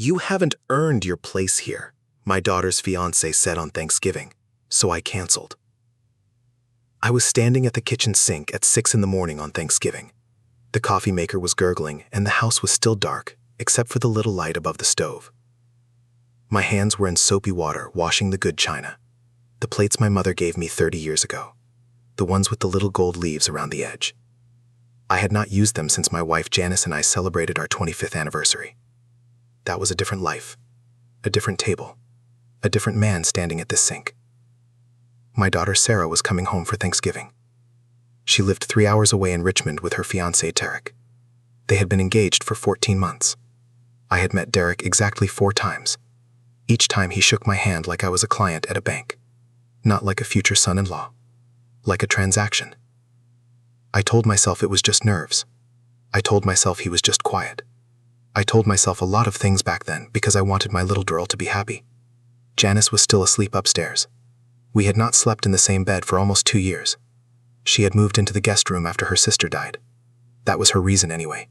"You haven't earned your place here," my daughter's fiancé said on Thanksgiving, so I canceled. I was standing at the kitchen sink at 6 in the morning on Thanksgiving. The coffee maker was gurgling and the house was still dark, except for the little light above the stove. My hands were in soapy water washing the good china, the plates my mother gave me 30 years ago, the ones with the little gold leaves around the edge. I had not used them since my wife Janice and I celebrated our 25th anniversary. That was a different life, a different table, a different man standing at this sink. My daughter Sarah was coming home for Thanksgiving. She lived 3 hours away in Richmond with her fiancé Derek. They had been engaged for 14 months. I had met Derek exactly 4 times. Each time he shook my hand like I was a client at a bank, not like a future son-in-law, like a transaction. I told myself it was just nerves. I told myself he was just quiet. I told myself a lot of things back then because I wanted my little girl to be happy. Janice was still asleep upstairs. We had not slept in the same bed for almost 2 years. She had moved into the guest room after her sister died. That was her reason anyway.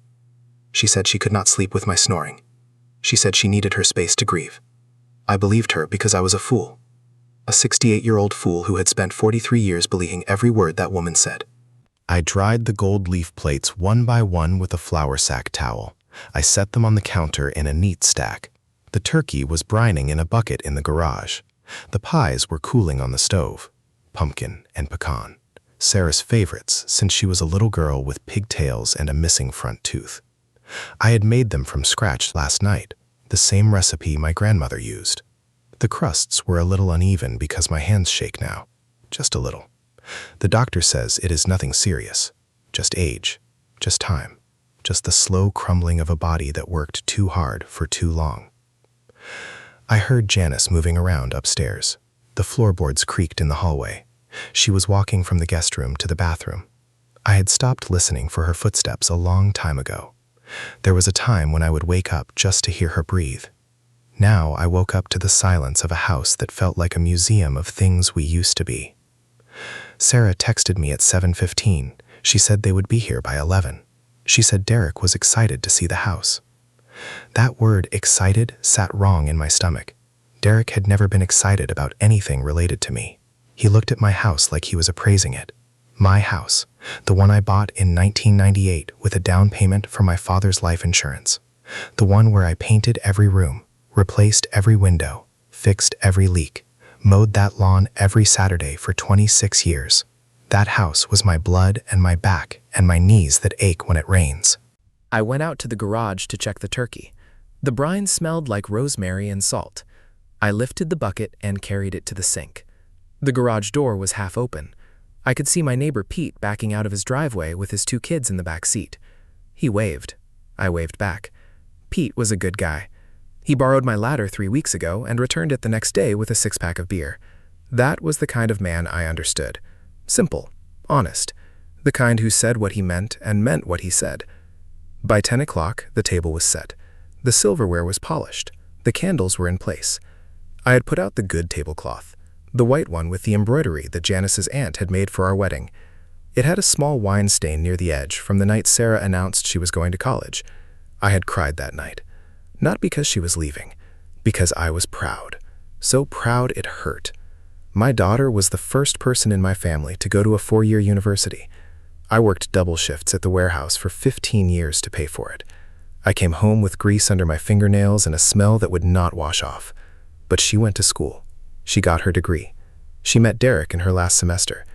She said she could not sleep with my snoring. She said she needed her space to grieve. I believed her because I was a fool. A 68-year-old fool who had spent 43 years believing every word that woman said. I dried the gold leaf plates one by one with a flour sack towel. I set them on the counter in a neat stack. The turkey was brining in a bucket in the garage. The pies were cooling on the stove. Pumpkin and pecan. Sarah's favorites since she was a little girl with pigtails and a missing front tooth. I had made them from scratch last night, the same recipe my grandmother used. The crusts were a little uneven because my hands shake now, just a little. The doctor says it is nothing serious, just age, just time, just the slow crumbling of a body that worked too hard for too long. I heard Janice moving around upstairs. The floorboards creaked in the hallway. She was walking from the guest room to the bathroom. I had stopped listening for her footsteps a long time ago. There was a time when I would wake up just to hear her breathe. Now I woke up to the silence of a house that felt like a museum of things we used to be. Sarah texted me at 7:15. She said they would be here by 11. She said Derek was excited to see the house. That word, excited, sat wrong in my stomach. Derek had never been excited about anything related to me. He looked at my house like he was appraising it. My house, the one I bought in 1998 with a down payment for my father's life insurance. The one where I painted every room, replaced every window, fixed every leak, mowed that lawn every Saturday for 26 years. That house was my blood and my back and my knees that ache when it rains. I went out to the garage to check the turkey. The brine smelled like rosemary and salt. I lifted the bucket and carried it to the sink. The garage door was half open. I could see my neighbor Pete backing out of his driveway with his 2 kids in the back seat. He waved. I waved back. Pete was a good guy. He borrowed my ladder 3 weeks ago and returned it the next day with a 6-pack of beer. That was the kind of man I understood. Simple, honest, the kind who said what he meant and meant what he said. By 10 o'clock, the table was set. The silverware was polished. The candles were in place. I had put out the good tablecloth, the white one with the embroidery that Janice's aunt had made for our wedding. It had a small wine stain near the edge from the night Sarah announced she was going to college. I had cried that night. Not because she was leaving, because I was proud. So proud it hurt. My daughter was the first person in my family to go to a 4-year university. I worked double shifts at the warehouse for 15 years to pay for it. I came home with grease under my fingernails and a smell that would not wash off. But she went to school. She got her degree. She met Derek in her last semester.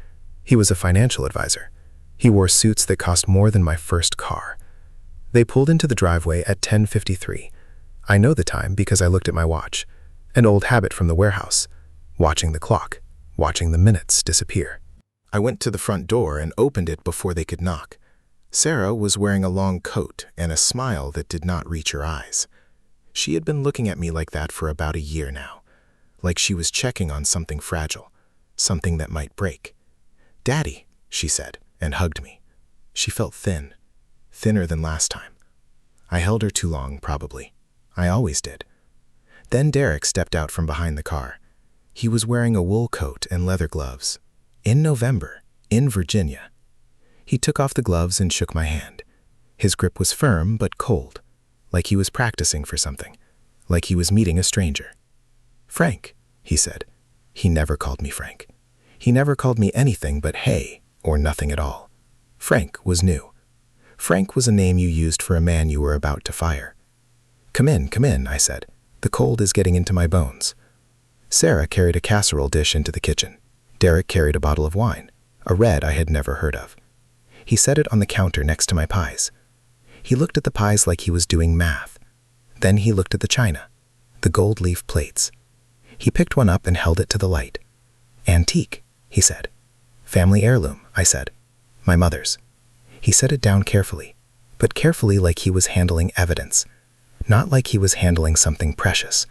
He was a financial advisor. He wore suits that cost more than my first car. They pulled into the driveway at 10:53. I know the time because I looked at my watch. An old habit from the warehouse. Watching the clock, watching the minutes disappear. I went to the front door and opened it before they could knock. Sarah was wearing a long coat and a smile that did not reach her eyes. She had been looking at me like that for about a year now, like she was checking on something fragile, something that might break. "Daddy," she said, and hugged me. She felt thin, thinner than last time. I held her too long, probably. I always did. Then Derek stepped out from behind the car. He was wearing a wool coat and leather gloves. In November, in Virginia. He took off the gloves and shook my hand. His grip was firm but cold, like he was practicing for something. like he was meeting a stranger. "Frank," he said. He never called me Frank. He never called me anything but hey or nothing at all. Frank was new. Frank was a name you used for a man you were about to fire. Come in, I said. "The cold is getting into my bones." Sarah carried a casserole dish into the kitchen. Derek carried a bottle of wine, a red I had never heard of. He set it on the counter next to my pies. He looked at the pies like he was doing math. Then he looked at the china, the gold leaf plates. He picked one up and held it to the light. "Antique," he said. "Family heirloom," I said. "My mother's." He set it down carefully, but carefully like he was handling evidence, not like he was handling something precious.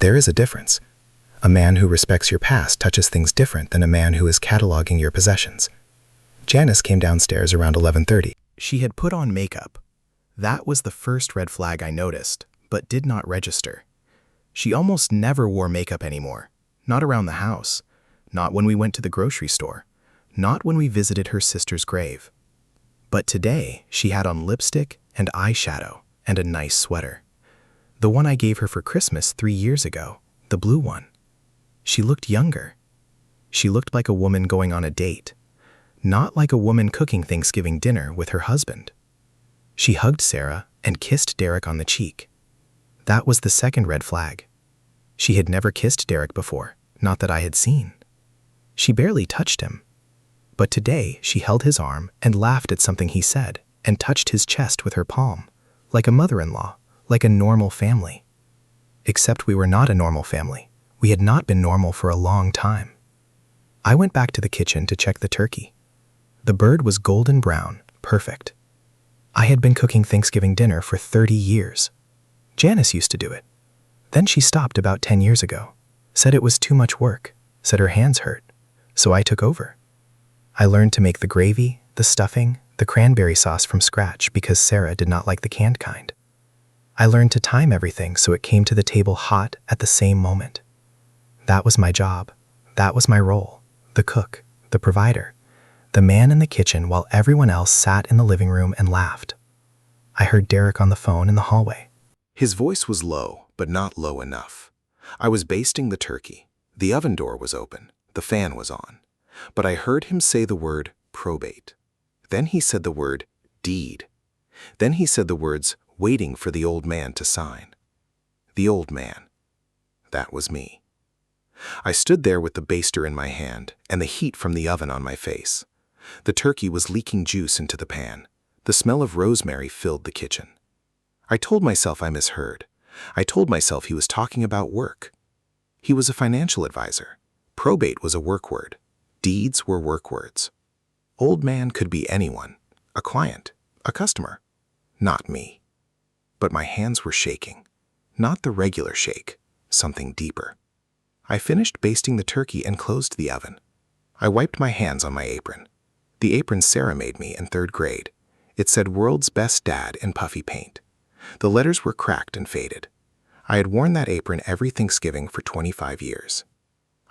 There is a difference. A man who respects your past touches things different than a man who is cataloging your possessions. Janice came downstairs around 11:30. She had put on makeup. That was the first red flag I noticed, but did not register. She almost never wore makeup anymore, not around the house, not when we went to the grocery store, not when we visited her sister's grave. But today, she had on lipstick and eyeshadow and a nice sweater. The one I gave her for Christmas 3 years ago, the blue one. She looked younger. She looked like a woman going on a date, not like a woman cooking Thanksgiving dinner with her husband. She hugged Sarah and kissed Derek on the cheek. That was the second red flag. She had never kissed Derek before, not that I had seen. She barely touched him. But today she held his arm and laughed at something he said and touched his chest with her palm, like a mother-in-law, like a normal family. Except we were not a normal family. We had not been normal for a long time. I went back to the kitchen to check the turkey. The bird was golden brown, perfect. I had been cooking Thanksgiving dinner for 30 years. Janice used to do it. Then she stopped about 10 years ago, said it was too much work, said her hands hurt, so I took over. I learned to make the gravy, the stuffing, the cranberry sauce from scratch because Sarah did not like the canned kind. I learned to time everything so it came to the table hot at the same moment. That was my job. That was my role. The cook, the provider, the man in the kitchen while everyone else sat in the living room and laughed. I heard Derek on the phone in the hallway. His voice was low, but not low enough. I was basting the turkey. The oven door was open. The fan was on. But I heard him say the word probate. Then he said the word deed. Then he said the words waiting for the old man to sign. The old man. That was me. I stood there with the baster in my hand and the heat from the oven on my face. The turkey was leaking juice into the pan. The smell of rosemary filled the kitchen. I told myself I misheard. I told myself he was talking about work. He was a financial advisor. Probate was a work word. Deeds were work words. Old man could be anyone, a client, a customer, not me. But my hands were shaking, not the regular shake, something deeper. I finished basting the turkey and closed the oven. I wiped my hands on my apron. The apron Sarah made me in 3rd grade. It said World's Best Dad in puffy paint. The letters were cracked and faded. I had worn that apron every Thanksgiving for 25 years.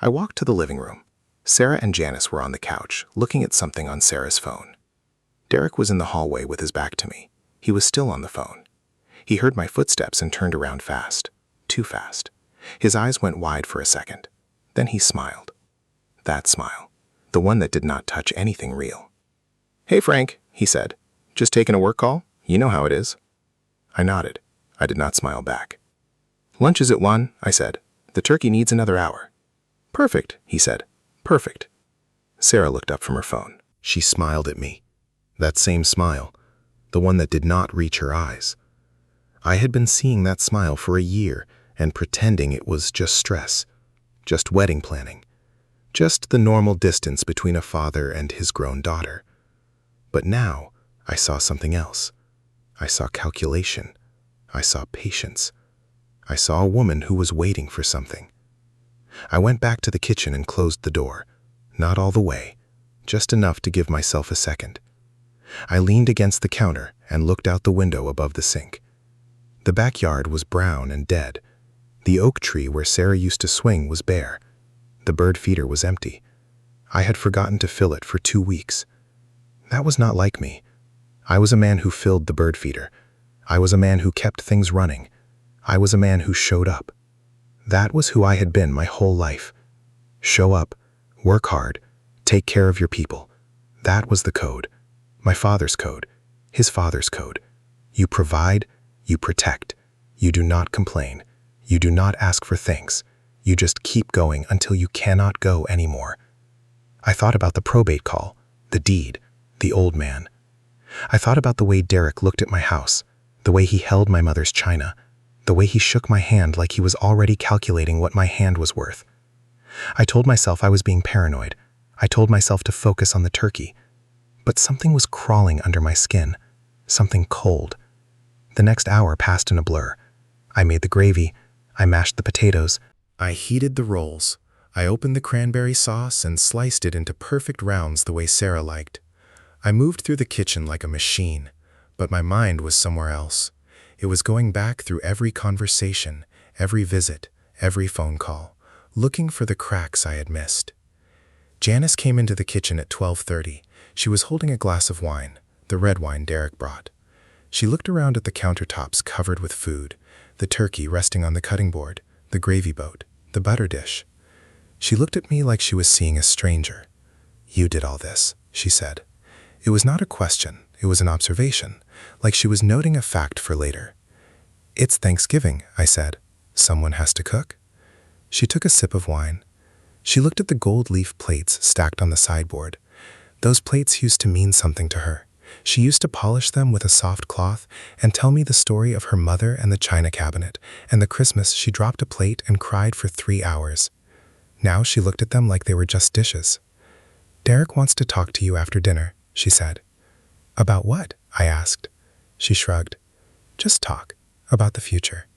I walked to the living room. Sarah and Janice were on the couch, looking at something on Sarah's phone. Derek was in the hallway with his back to me. He was still on the phone. He heard my footsteps and turned around fast. Too fast. His eyes went wide for a second. Then he smiled. That smile. The one that did not touch anything real. "Hey, Frank," he said. "Just taking a work call? You know how it is." I nodded. I did not smile back. "Lunch is at 1, I said. "The turkey needs another hour." "Perfect," he said. "Perfect." Sarah looked up from her phone. She smiled at me. That same smile, the one that did not reach her eyes. I had been seeing that smile for a year and pretending it was just stress, just wedding planning, just the normal distance between a father and his grown daughter. But now I saw something else. I saw calculation. I saw patience. I saw a woman who was waiting for something. I went back to the kitchen and closed the door, not all the way, just enough to give myself a second. I leaned against the counter and looked out the window above the sink. The backyard was brown and dead. The oak tree where Sarah used to swing was bare. The bird feeder was empty. I had forgotten to fill it for 2 weeks. That was not like me. I was a man who filled the bird feeder. I was a man who kept things running. I was a man who showed up. That was who I had been my whole life. Show up, work hard, take care of your people. That was the code. My father's code, his father's code. You provide, you protect. You do not complain. You do not ask for thanks. You just keep going until you cannot go anymore. I thought about the probate call, the deed, the old man. I thought about the way Derek looked at my house, the way he held my mother's china, the way he shook my hand like he was already calculating what my hand was worth. I told myself I was being paranoid. I told myself to focus on the turkey. But something was crawling under my skin, something cold. The next hour passed in a blur. I made the gravy. I mashed the potatoes. I heated the rolls. I opened the cranberry sauce and sliced it into perfect rounds the way Sarah liked. I moved through the kitchen like a machine, but my mind was somewhere else. It was going back through every conversation, every visit, every phone call, looking for the cracks I had missed. Janice came into the kitchen at 12:30. She was holding a glass of wine, the red wine Derek brought. She looked around at the countertops covered with food, the turkey resting on the cutting board, the gravy boat, the butter dish. She looked at me like she was seeing a stranger. "You did all this," she said. It was not a question, it was an observation, like she was noting a fact for later. "It's Thanksgiving," I said. "Someone has to cook." She took a sip of wine. She looked at the gold leaf plates stacked on the sideboard. Those plates used to mean something to her. She used to polish them with a soft cloth and tell me the story of her mother and the china cabinet, and the Christmas she dropped a plate and cried for 3 hours. Now she looked at them like they were just dishes. "Derek wants to talk to you after dinner," she said. "About what?" I asked. She shrugged. "Just talk. About the future."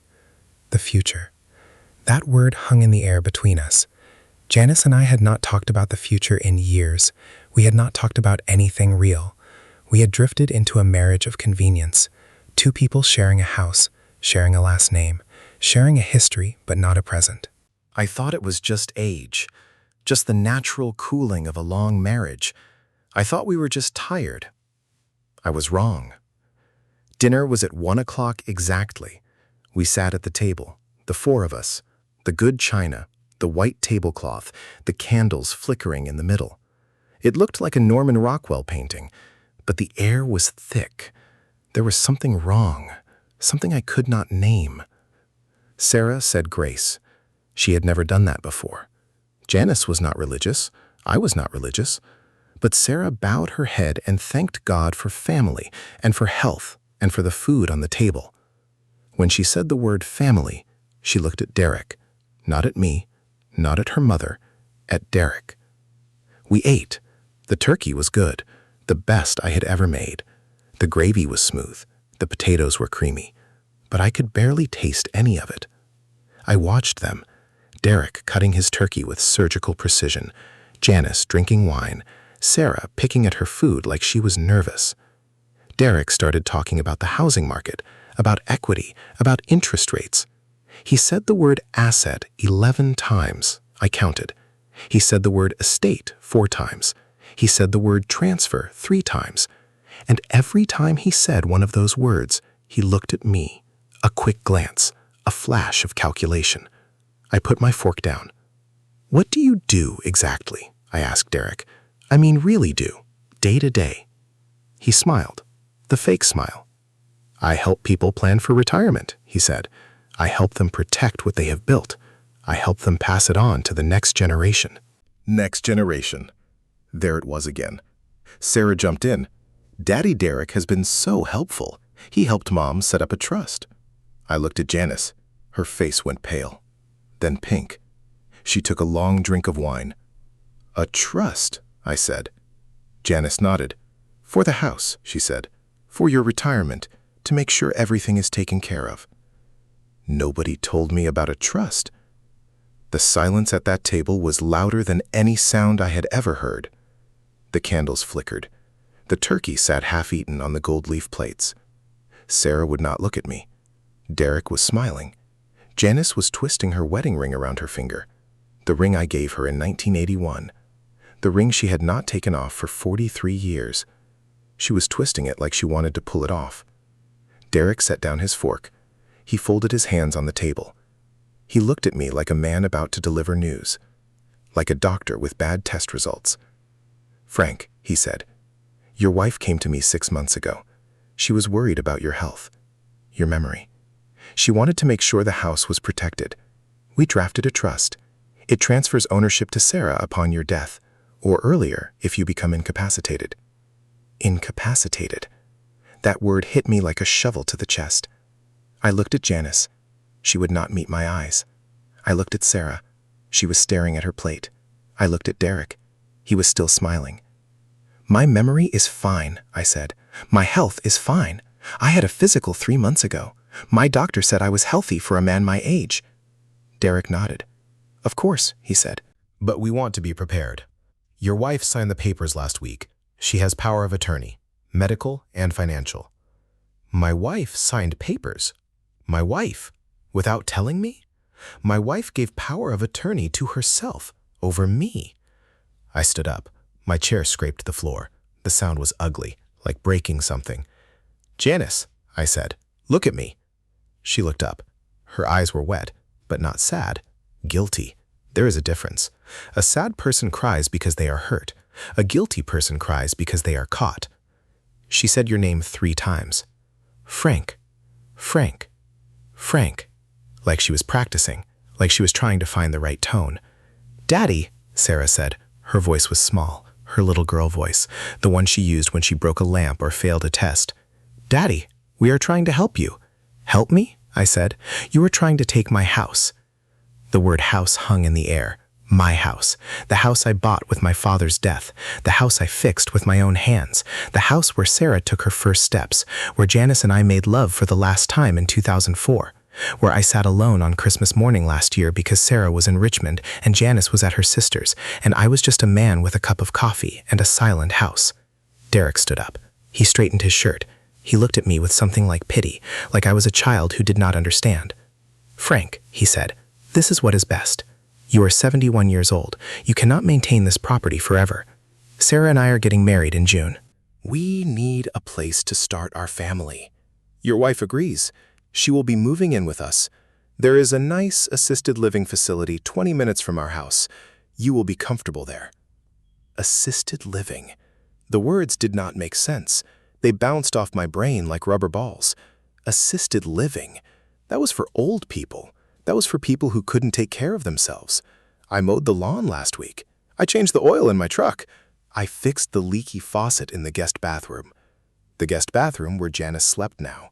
The future. That word hung in the air between us. Janice and I had not talked about the future in years. We had not talked about anything real. We had drifted into a marriage of convenience. Two people sharing a house, sharing a last name, sharing a history but not a present. I thought it was just age, just the natural cooling of a long marriage. I thought we were just tired. I was wrong. Dinner was at 1 o'clock exactly. We sat at the table, the four of us, the good china, the white tablecloth, the candles flickering in the middle. It looked like a Norman Rockwell painting, but the air was thick. There was something wrong, something I could not name. Sarah said grace. She had never done that before. Janice was not religious. I was not religious. But Sarah bowed her head and thanked God for family and for health and for the food on the table. When she said the word family, she looked at Derek, not at me, not at her mother, at Derek. We ate. The turkey was good, the best I had ever made. The gravy was smooth, the potatoes were creamy, but I could barely taste any of it. I watched them, Derek cutting his turkey with surgical precision, Janice drinking wine, Sarah picking at her food like she was nervous. Derek started talking about the housing market, about equity, about interest rates. He said the word asset 11 times, I counted. He said the word estate 4 times. He said the word transfer 3 times. And every time he said one of those words, he looked at me, a quick glance, a flash of calculation. I put my fork down. "What do you do exactly?" I asked Derek. "I mean really do, day to day." He smiled, the fake smile. "I help people plan for retirement," he said. "I help them protect what they have built. I help them pass it on to the next generation." Next generation. There it was again. Sarah jumped in. "Daddy Derek has been so helpful. He helped Mom set up a trust." I looked at Janice. Her face went pale, then pink. She took a long drink of wine. "A trust," I said. Janice nodded. "For the house," she said. "For your retirement, to make sure everything is taken care of." Nobody told me about a trust. The silence at that table was louder than any sound I had ever heard. The candles flickered. The turkey sat half-eaten on the gold leaf plates. Sarah would not look at me. Derek was smiling. Janice was twisting her wedding ring around her finger, the ring I gave her in 1981, the ring she had not taken off for 43 years. She was twisting it like she wanted to pull it off. Derek set down his fork. He folded his hands on the table. He looked at me like a man about to deliver news, like a doctor with bad test results. "Frank," he said, "your wife came to me 6 months ago. She was worried about your health, your memory. She wanted to make sure the house was protected. We drafted a trust. It transfers ownership to Sarah upon your death, or earlier if you become incapacitated." Incapacitated. That word hit me like a shovel to the chest. I looked at Janice. She would not meet my eyes. I looked at Sarah. She was staring at her plate. I looked at Derek. He was still smiling. "My memory is fine," I said. "My health is fine. I had a physical 3 months ago. My doctor said I was healthy for a man my age." Derek nodded. "Of course," he said. "But we want to be prepared. Your wife signed the papers last week. She has power of attorney, medical and financial." My wife signed papers? My wife? Without telling me? My wife gave power of attorney to herself over me. I stood up. My chair scraped the floor. The sound was ugly, like breaking something. "Janice," I said, "look at me." She looked up. Her eyes were wet, but not sad. Guilty. There is a difference. A sad person cries because they are hurt. A guilty person cries because they are caught. She said your name 3 times. "Frank, Frank, Frank," like she was practicing, like she was trying to find the right tone. "Daddy," Sarah said. Her voice was small, her little girl voice, the one she used when she broke a lamp or failed a test. "Daddy, we are trying to help you." "Help me?" I said. "You are trying to take my house." The word house hung in the air. My house. The house I bought with my father's death. The house I fixed with my own hands. The house where Sarah took her first steps, where Janice and I made love for the last time in 2004. Where I sat alone on Christmas morning last year because Sarah was in Richmond and Janice was at her sister's, and I was just a man with a cup of coffee and a silent house. Derek stood up. He straightened his shirt. He looked at me with something like pity, like I was a child who did not understand. "Frank," he said, "this is what is best. You are 71 years old. You cannot maintain this property forever. Sarah and I are getting married in June. We need a place to start our family. Your wife agrees. She will be moving in with us. There is a nice assisted living facility 20 minutes from our house. You will be comfortable there." Assisted living. The words did not make sense. They bounced off my brain like rubber balls. Assisted living. That was for old people. That was for people who couldn't take care of themselves. I mowed the lawn last week. I changed the oil in my truck. I fixed the leaky faucet in the guest bathroom. The guest bathroom where Janice slept now,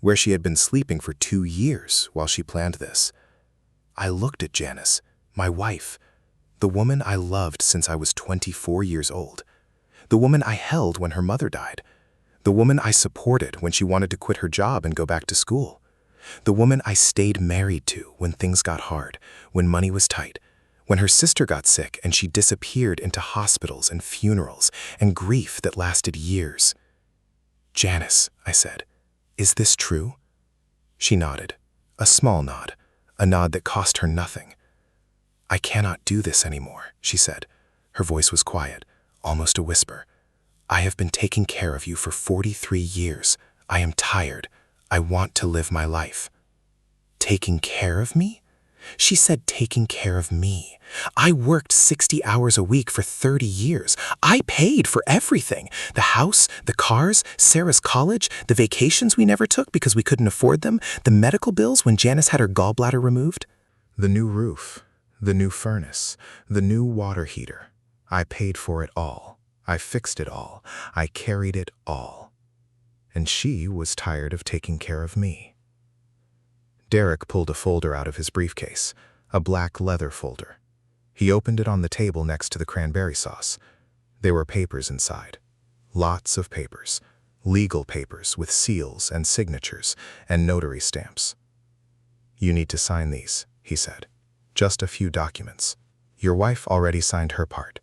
where she had been sleeping for 2 years while she planned this. I looked at Janice, my wife, the woman I loved since I was 24 years old, the woman I held when her mother died, the woman I supported when she wanted to quit her job and go back to school, the woman I stayed married to when things got hard, when money was tight, when her sister got sick and she disappeared into hospitals and funerals and grief that lasted years. "Janice," I said, "is this true?" She nodded, a small nod, a nod that cost her nothing. "I cannot do this anymore," she said. Her voice was quiet, almost a whisper. "I have been taking care of you for 43 years. I am tired. I want to live my life." Taking care of me? She said taking care of me. I worked 60 hours a week for 30 years. I paid for everything. The house, the cars, Sarah's college, the vacations we never took because we couldn't afford them, the medical bills when Janice had her gallbladder removed. The new roof, the new furnace, the new water heater. I paid for it all. I fixed it all. I carried it all. And she was tired of taking care of me. Derek pulled a folder out of his briefcase, a black leather folder. He opened it on the table next to the cranberry sauce. There were papers inside. Lots of papers. Legal papers with seals and signatures and notary stamps. "You need to sign these," he said. "Just a few documents. Your wife already signed her part.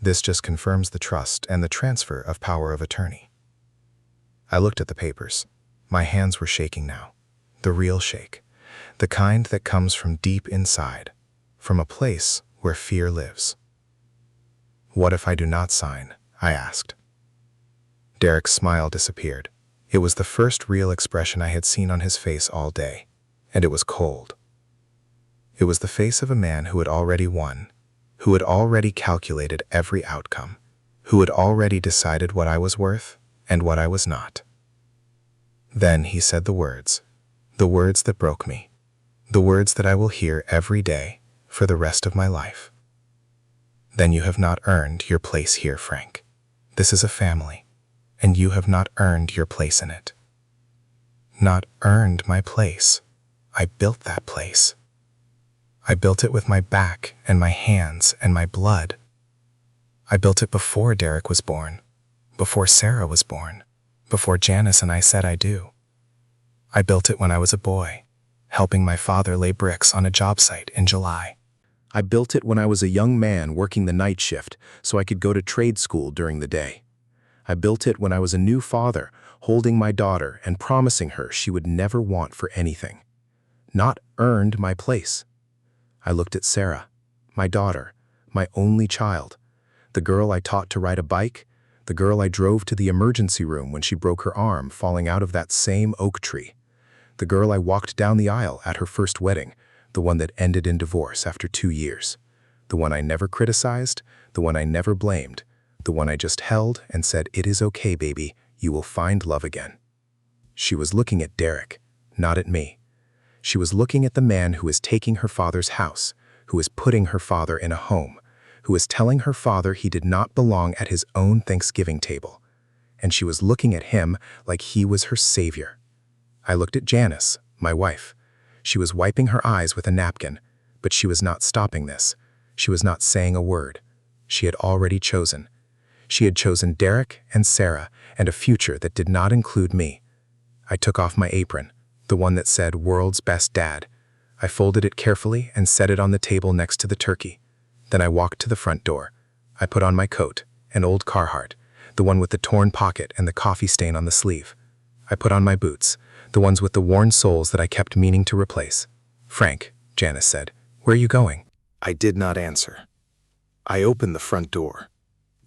This just confirms the trust and the transfer of power of attorney." I looked at the papers. My hands were shaking now. The real shake. The kind that comes from deep inside, from a place where fear lives. "What if I do not sign?" I asked. Derek's smile disappeared. It was the first real expression I had seen on his face all day, and it was cold. It was the face of a man who had already won, who had already calculated every outcome, who had already decided what I was worth and what I was not. Then he said the words that broke me, the words that I will hear every day for the rest of my life. Then you have not earned your place here, Frank. This is a family, and you have not earned your place in it. Not earned my place. I built that place. I built it with my back and my hands and my blood. I built it before Derek was born, before Sarah was born, before Janice and I said I do. I built it when I was a boy, helping my father lay bricks on a job site in July. I built it when I was a young man working the night shift so I could go to trade school during the day. I built it when I was a new father, holding my daughter and promising her she would never want for anything. Not earned my place. I looked at Sarah, my daughter, my only child, the girl I taught to ride a bike, the girl I drove to the emergency room when she broke her arm falling out of that same oak tree, the girl I walked down the aisle at her first wedding, the one that ended in divorce after 2 years, the one I never criticized, the one I never blamed, the one I just held and said, "It is okay, baby, you will find love again." She was looking at Derek, not at me. She was looking at the man who is taking her father's house, who is putting her father in a home, who is telling her father he did not belong at his own Thanksgiving table. And she was looking at him like he was her savior. I looked at Janice, my wife. She was wiping her eyes with a napkin, but she was not stopping this. She was not saying a word. She had already chosen. She had chosen Derek and Sarah and a future that did not include me. I took off my apron, the one that said "World's Best Dad." I folded it carefully and set it on the table next to the turkey. Then I walked to the front door. I put on my coat, an old Carhartt, the one with the torn pocket and the coffee stain on the sleeve. I put on my boots, the ones with the worn soles that I kept meaning to replace. "Frank," Janice said, "where are you going?" I did not answer. I opened the front door.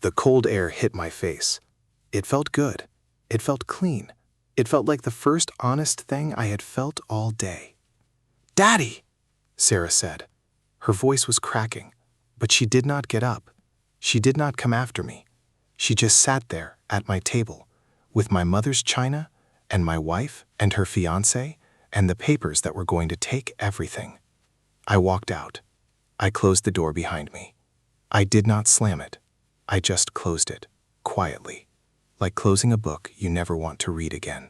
The cold air hit my face. It felt good. It felt clean. It felt like the first honest thing I had felt all day. "Daddy," Sarah said. Her voice was cracking, but she did not get up. She did not come after me. She just sat there at my table with my mother's china and my wife and her fiancé and the papers that were going to take everything. I walked out. I closed the door behind me. I did not slam it. I just closed it, quietly, like closing a book you never want to read again.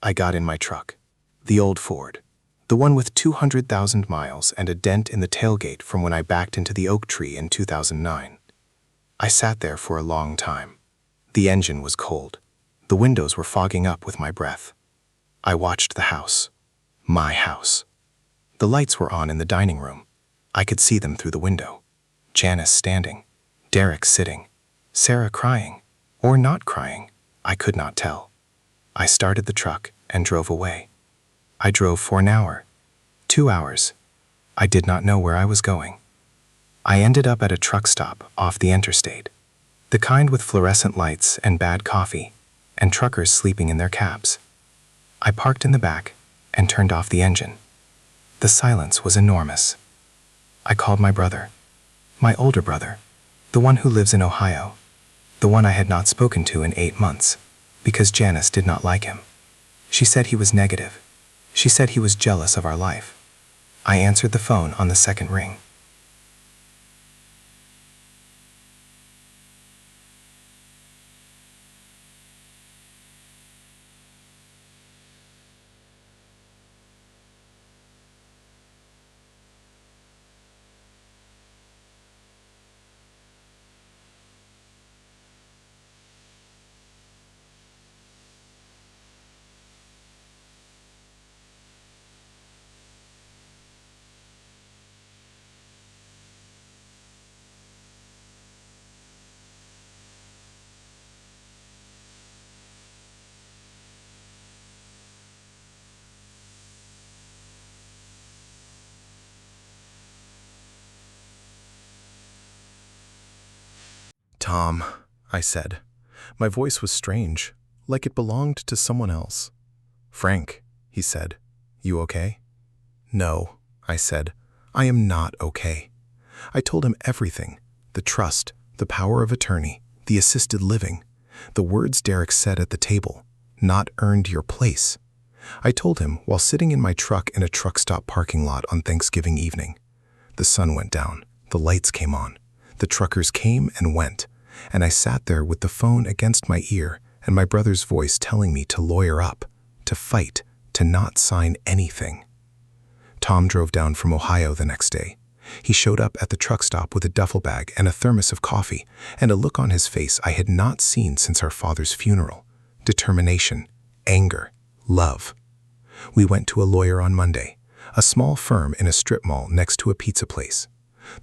I got in my truck, the old Ford, the one with 200,000 miles and a dent in the tailgate from when I backed into the oak tree in 2009. I sat there for a long time. The engine was cold. The windows were fogging up with my breath. I watched the house, my house. The lights were on in the dining room. I could see them through the window. Janice standing, Derek sitting, Sarah crying, or not crying, I could not tell. I started the truck and drove away. I drove for an hour, 2 hours. I did not know where I was going. I ended up at a truck stop off the interstate, the kind with fluorescent lights and bad coffee, and truckers sleeping in their cabs. I parked in the back and turned off the engine. The silence was enormous. I called my brother, my older brother, the one who lives in Ohio, the one I had not spoken to in 8 months, because Janice did not like him. She said he was negative. She said he was jealous of our life. I answered the phone on the second ring. "Tom," I said. My voice was strange, like it belonged to someone else. "Frank," he said, "you okay?" "No," I said, "I am not okay." I told him everything: the trust, the power of attorney, the assisted living, the words Derek said at the table, "not earned your place." I told him while sitting in my truck in a truck stop parking lot on Thanksgiving evening. The sun went down, the lights came on, the truckers came and went, and I sat there with the phone against my ear and my brother's voice telling me to lawyer up, to fight, to not sign anything. Tom drove down from Ohio the next day. He showed up at the truck stop with a duffel bag and a thermos of coffee and a look on his face I had not seen since our father's funeral. Determination, anger, love. We went to a lawyer on Monday, a small firm in a strip mall next to a pizza place.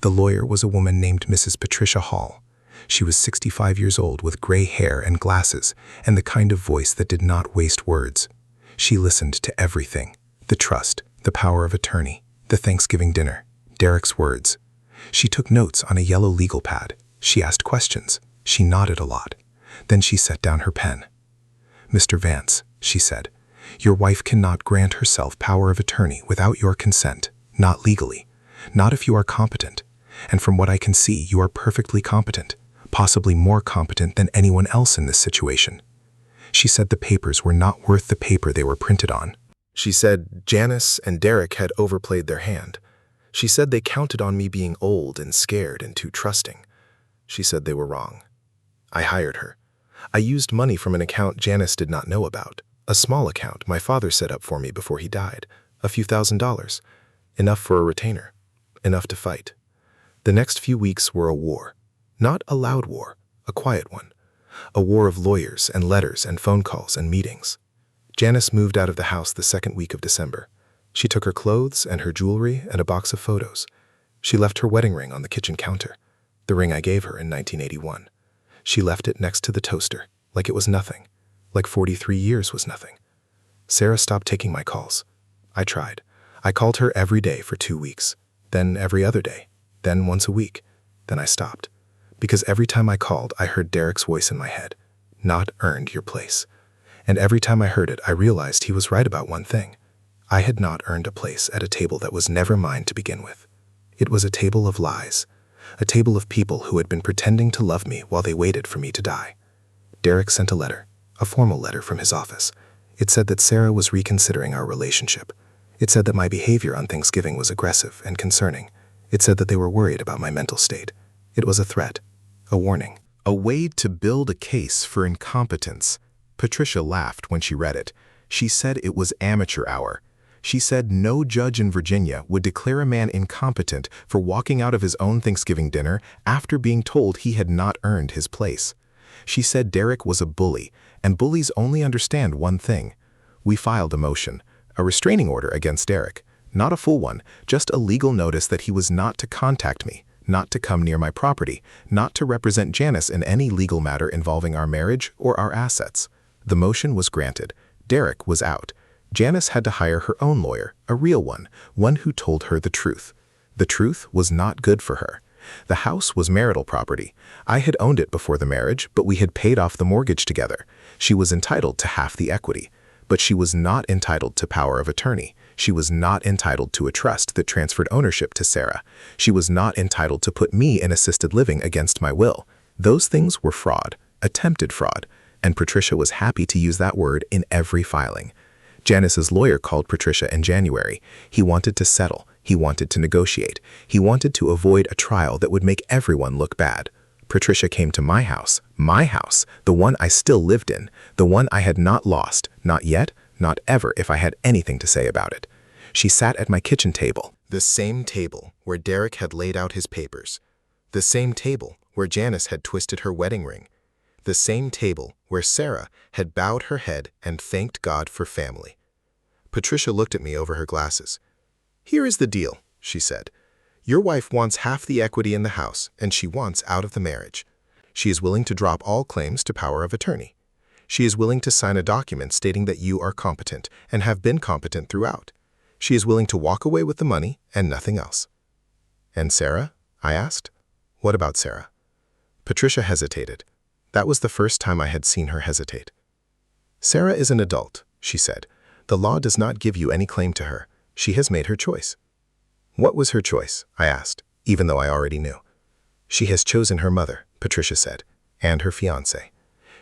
The lawyer was a woman named Mrs. Patricia Hall. She was 65 years old with gray hair and glasses and the kind of voice that did not waste words. She listened to everything: the trust, the power of attorney, the Thanksgiving dinner, Derek's words. She took notes on a yellow legal pad. She asked questions. She nodded a lot. Then she set down her pen. "Mr. Vance," she said, "your wife cannot grant herself power of attorney without your consent, not legally, not if you are competent. And from what I can see, you are perfectly competent, possibly more competent than anyone else in this situation." She said the papers were not worth the paper they were printed on. She said Janice and Derek had overplayed their hand. She said they counted on me being old and scared and too trusting. She said they were wrong. I hired her. I used money from an account Janice did not know about, a small account my father set up for me before he died, a few $1,000s, enough for a retainer, enough to fight. The next few weeks were a war, not a loud war, a quiet one, a war of lawyers and letters and phone calls and meetings. Janice moved out of the house the second week of December. She took her clothes and her jewelry and a box of photos. She left her wedding ring on the kitchen counter, the ring I gave her in 1981. She left it next to the toaster, like it was nothing, like 43 years was nothing. Sarah stopped taking my calls. I tried. I called her every day for 2 weeks, then every other day, then once a week. Then I stopped. Because every time I called, I heard Derek's voice in my head, "not earned your place." And every time I heard it, I realized he was right about one thing. I had not earned a place at a table that was never mine to begin with. It was a table of lies, a table of people who had been pretending to love me while they waited for me to die. Derek sent a letter, a formal letter from his office. It said that Sarah was reconsidering our relationship. It said that my behavior on Thanksgiving was aggressive and concerning. It said that they were worried about my mental state. It was a threat, a warning. A way to build a case for incompetence. Patricia laughed when she read it. She said it was amateur hour. She said no judge in Virginia would declare a man incompetent for walking out of his own Thanksgiving dinner after being told he had not earned his place. She said Derek was a bully, and bullies only understand one thing. We filed a motion, a restraining order against Derek. Not a full one, just a legal notice that he was not to contact me, not to come near my property, not to represent Janice in any legal matter involving our marriage or our assets. The motion was granted. Derek was out. Janice had to hire her own lawyer, a real one who told her the truth. The truth was not good for her. The house was marital property. I had owned it before the marriage, but we had paid off the mortgage together. She was entitled to half the equity, but she was not entitled to power of attorney. She was not entitled to a trust that transferred ownership to Sarah. She was not entitled to put me in assisted living against my will. Those things were fraud, attempted fraud, and Patricia was happy to use that word in every filing. Janice's lawyer called Patricia in January. He wanted to settle. He wanted to negotiate. He wanted to avoid a trial that would make everyone look bad. Patricia came to my house, the one I still lived in, the one I had not lost, not yet, not ever if I had anything to say about it. She sat at my kitchen table, the same table where Derek had laid out his papers, the same table where Janice had twisted her wedding ring, the same table where Sarah had bowed her head and thanked God for family. Patricia looked at me over her glasses. "Here is the deal," she said. "Your wife wants half the equity in the house, and she wants out of the marriage. She is willing to drop all claims to power of attorney. She is willing to sign a document stating that you are competent and have been competent throughout. She is willing to walk away with the money and nothing else." "And Sarah?" I asked. "What about Sarah?" Patricia hesitated. That was the first time I had seen her hesitate. "Sarah is an adult," she said. "The law does not give you any claim to her. She has made her choice." "What was her choice?" I asked, even though I already knew. "She has chosen her mother," Patricia said, "and her fiancé.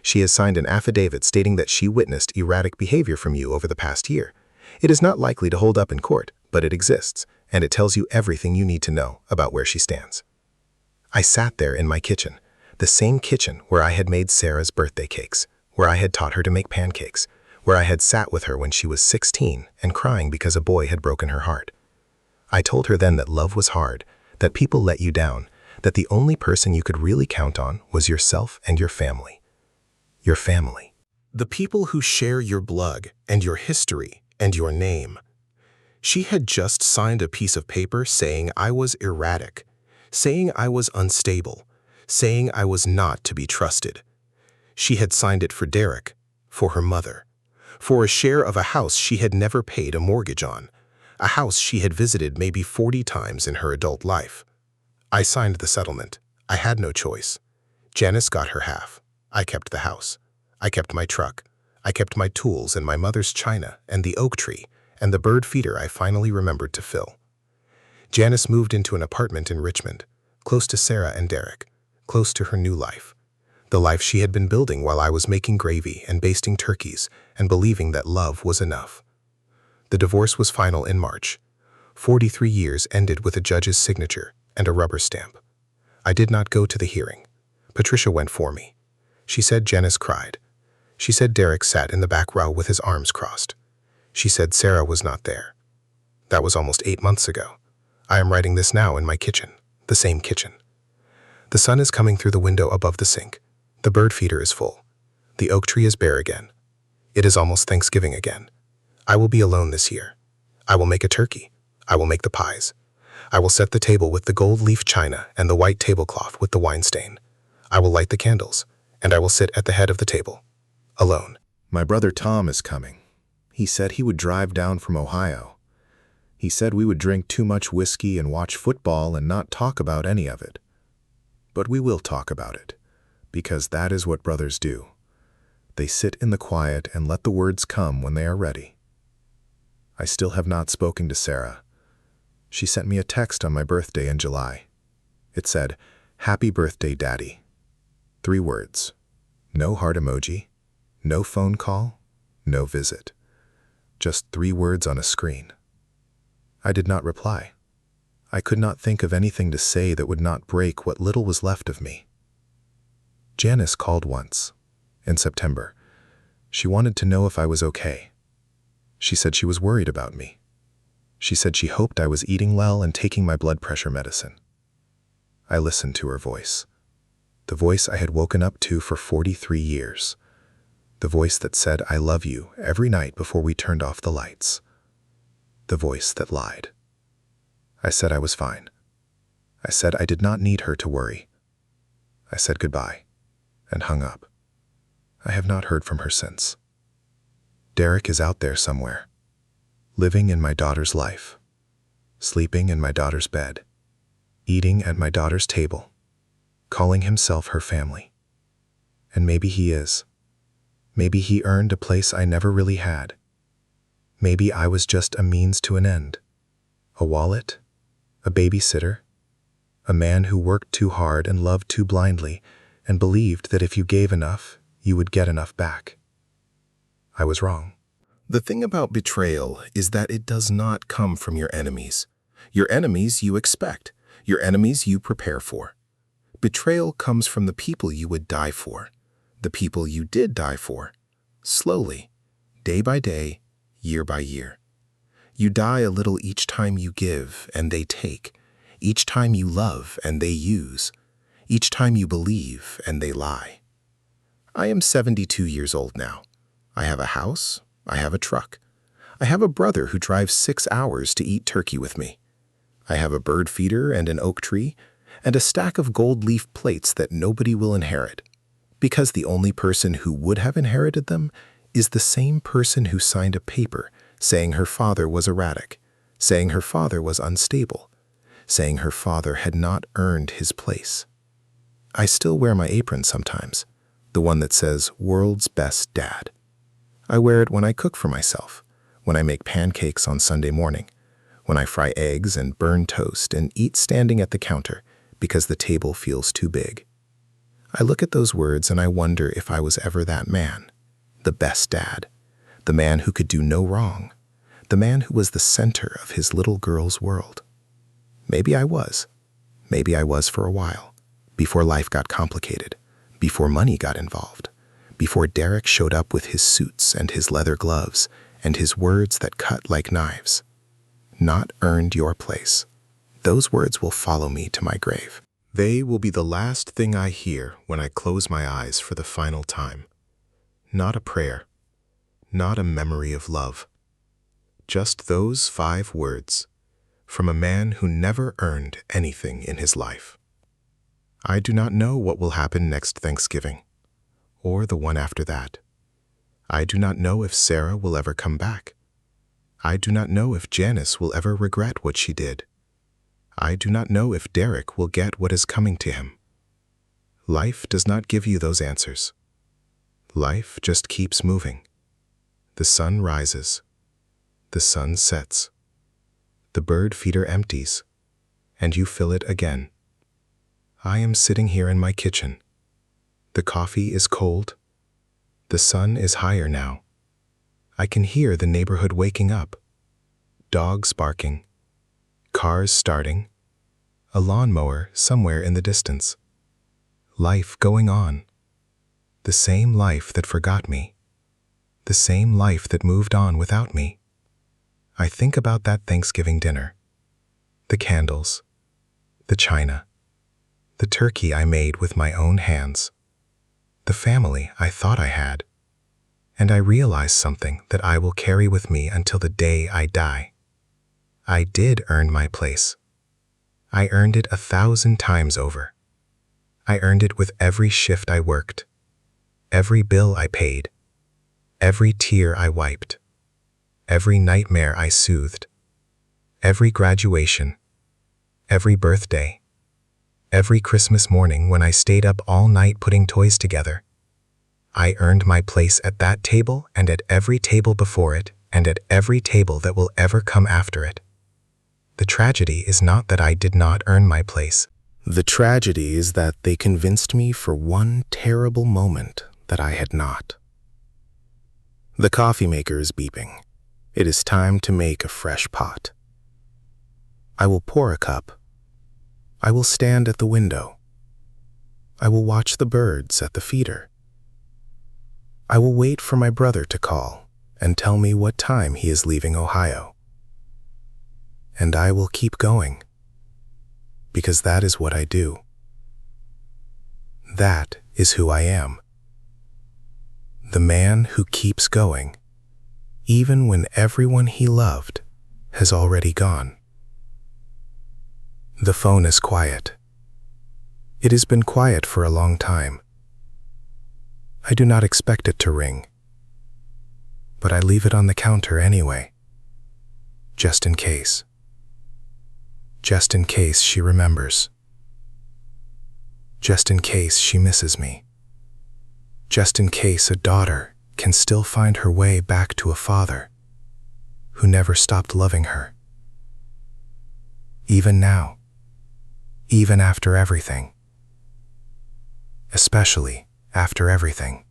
She has signed an affidavit stating that she witnessed erratic behavior from you over the past year. It is not likely to hold up in court, but it exists, and it tells you everything you need to know about where she stands." I sat there in my kitchen, the same kitchen where I had made Sarah's birthday cakes, where I had taught her to make pancakes, where I had sat with her when she was 16 and crying because a boy had broken her heart. I told her then that love was hard, that people let you down, that the only person you could really count on was yourself and your family. Your family. The people who share your blood and your history and your name. She had just signed a piece of paper saying I was erratic, saying I was unstable, saying I was not to be trusted. She had signed it for Derek, for her mother, for a share of a house she had never paid a mortgage on, a house she had visited maybe 40 times in her adult life. I signed the settlement. I had no choice. Janice got her half. I kept the house. I kept my truck. I kept my tools and my mother's china and the oak tree and the bird feeder I finally remembered to fill. Janice moved into an apartment in Richmond, close to Sarah and Derek, close to her new life, the life she had been building while I was making gravy and basting turkeys and believing that love was enough. The divorce was final in March. 43 years ended with a judge's signature and a rubber stamp. I did not go to the hearing. Patricia went for me. She said Janice cried. She said Derek sat in the back row with his arms crossed. She said Sarah was not there. That was almost 8 months ago. I am writing this now in my kitchen, the same kitchen. The sun is coming through the window above the sink. The bird feeder is full. The oak tree is bare again. It is almost Thanksgiving again. I will be alone this year. I will make a turkey. I will make the pies. I will set the table with the gold leaf china and the white tablecloth with the wine stain. I will light the candles, and I will sit at the head of the table, alone. My brother Tom is coming. He said he would drive down from Ohio. He said we would drink too much whiskey and watch football and not talk about any of it. But we will talk about it, because that is what brothers do. They sit in the quiet and let the words come when they are ready. I still have not spoken to Sarah. She sent me a text on my birthday in July. It said, "Happy birthday, Daddy." 3 words. No heart emoji, no phone call, no visit. Just 3 words on a screen. I did not reply. I could not think of anything to say that would not break what little was left of me. Janice called once, in September. She wanted to know if I was okay. She said she was worried about me. She said she hoped I was eating well and taking my blood pressure medicine. I listened to her voice. The voice I had woken up to for 43 years. The voice that said I love you every night before we turned off the lights. The voice that lied. I said I was fine. I said I did not need her to worry. I said goodbye and hung up. I have not heard from her since. Derek is out there somewhere, living in my daughter's life, sleeping in my daughter's bed, eating at my daughter's table, calling himself her family. And maybe he is. Maybe he earned a place I never really had. Maybe I was just a means to an end. A wallet, a babysitter, a man who worked too hard and loved too blindly and believed that if you gave enough, you would get enough back. I was wrong. The thing about betrayal is that it does not come from your enemies. Your enemies you expect. Your enemies you prepare for. Betrayal comes from the people you would die for. The people you did die for. Slowly, day by day, year by year. You die a little each time you give and they take. Each time you love and they use. Each time you believe and they lie. I am 72 years old now. I have a house. I have a truck. I have a brother who drives 6 hours to eat turkey with me. I have a bird feeder and an oak tree and a stack of gold leaf plates that nobody will inherit, because the only person who would have inherited them is the same person who signed a paper saying her father was erratic, saying her father was unstable, saying her father had not earned his place. I still wear my apron sometimes, the one that says "World's Best Dad." I wear it when I cook for myself, when I make pancakes on Sunday morning, when I fry eggs and burn toast and eat standing at the counter because the table feels too big. I look at those words and I wonder if I was ever that man, the best dad, the man who could do no wrong, the man who was the center of his little girl's world. Maybe I was. Maybe I was for a while, before life got complicated, before money got involved, before Derek showed up with his suits and his leather gloves and his words that cut like knives. Not earned your place. Those words will follow me to my grave. They will be the last thing I hear when I close my eyes for the final time. Not a prayer, not a memory of love. Just those 5 words from a man who never earned anything in his life. I do not know what will happen next Thanksgiving, or the one after that. I do not know if Sarah will ever come back. I do not know if Janice will ever regret what she did. I do not know if Derek will get what is coming to him. Life does not give you those answers. Life just keeps moving. The sun rises. The sun sets. The bird feeder empties, and you fill it again. I am sitting here in my kitchen. The coffee is cold. The sun is higher now. I can hear the neighborhood waking up. Dogs barking. Cars starting. A lawnmower somewhere in the distance. Life going on. The same life that forgot me. The same life that moved on without me. I think about that Thanksgiving dinner. The candles. The china. The turkey I made with my own hands. The family I thought I had. And I realize something that I will carry with me until the day I die. I did earn my place. I earned it 1,000 times over. I earned it with every shift I worked, every bill I paid, every tear I wiped, every nightmare I soothed, every graduation, every birthday, every Christmas morning when I stayed up all night putting toys together. I earned my place at that table and at every table before it and at every table that will ever come after it. The tragedy is not that I did not earn my place. The tragedy is that they convinced me for one terrible moment that I had not. The coffee maker is beeping. It is time to make a fresh pot. I will pour a cup. I will stand at the window. I will watch the birds at the feeder. I will wait for my brother to call and tell me what time he is leaving Ohio. And I will keep going, because that is what I do. That is who I am. The man who keeps going, even when everyone he loved has already gone. The phone is quiet. It has been quiet for a long time. I do not expect it to ring, but I leave it on the counter anyway, just in case. Just in case she remembers. Just in case she misses me. Just in case a daughter can still find her way back to a father who never stopped loving her. Even now, even after everything. Especially after everything.